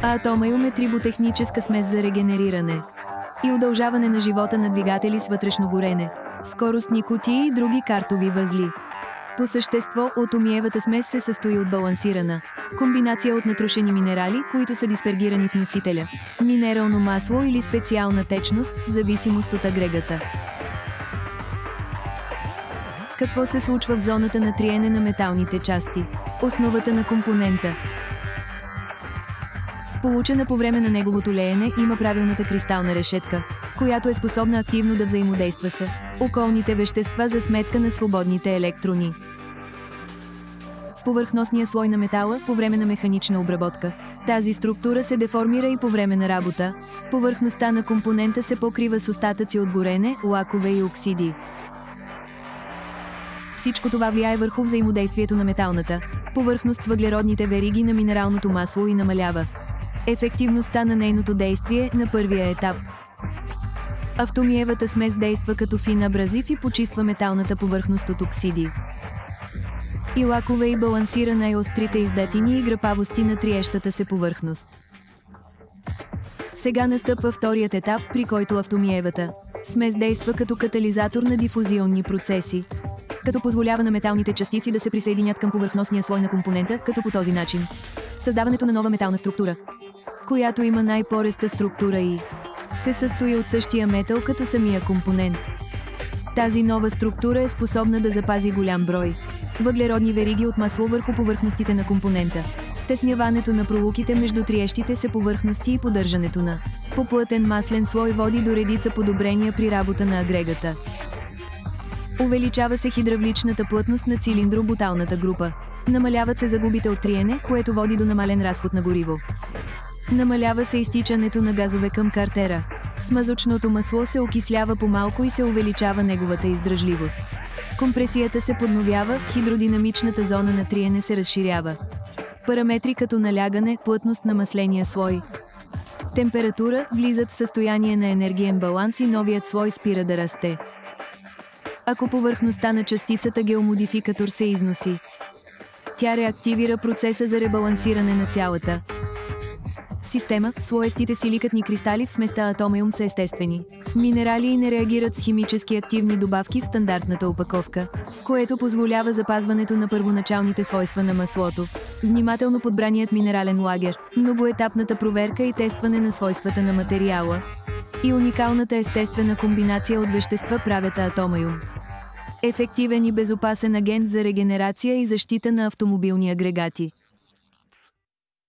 а атомиум е триботехническа смес за регенериране и удължаване на живота на двигатели с вътрешно горене, скоростни кутии и други картови възли. По същество, атомиевата смес се състои от балансирана комбинация от натрушени минерали, които са диспергирани в носителя, минерално масло или специална течност, в зависимост от агрегата. Какво се случва в зоната на триене на металните части? Основата на компонента, получена по време на неговото леене, има правилната кристална решетка, която е способна активно да взаимодейства с околните вещества за сметка на свободните електрони. В повърхностния слой на метала, по време на механична обработка, тази структура се деформира и по време на работа. Повърхността на компонента се покрива с остатъци от горене, лакове и оксиди. Всичко това влияе върху взаимодействието на металната повърхност с въглеродните вериги на минералното масло и намалява ефективността на нейното действие на първия етап. Атомиевата смес действа като фин абразив и почиства металната повърхност от оксиди и лакове и балансира най-острите издатини и грапавости на триещата се повърхност. Сега настъпва вторият етап, при който атомиевата смес действа като катализатор на дифузионни процеси, като позволява на металните частици да се присъединят към повърхностния слой на компонента, като по този начин създаването на нова метална структура, която има най-пореста структура и се състои от същия метал като самия компонент. Тази нова структура е способна да запази голям брой въглеродни вериги от масло върху повърхностите на компонента, стесняването на пролуките между триещите се повърхности и поддържането на поплътен маслен слой води до редица подобрения при работа на агрегата. Увеличава се хидравличната плътност на цилиндро-буталната група. Намаляват се загубите от триене, което води до намален разход на гориво. Намалява се изтичането на газове към картера. Смазочното масло се окислява по-малко и се увеличава неговата издръжливост. Компресията се подновява, хидродинамичната зона на триене се разширява. Параметри като налягане, плътност на масления слой, температура влизат в състояние на енергиен баланс и новият слой спира да расте. Ако повърхността на частицата геомодификатор се износи, тя реактивира процеса за ребалансиране на цялата система. Слоестите силикатни кристали в сместа атомиум са естествени минерали и не реагират с химически активни добавки в стандартната опаковка, което позволява запазването на първоначалните свойства на маслото. Внимателно подбраният минерален лагер, многоетапната проверка и тестване на свойствата на материала и уникалната естествена комбинация от вещества правят атомиум ефективен и безопасен агент за регенерация и защита на автомобилни агрегати.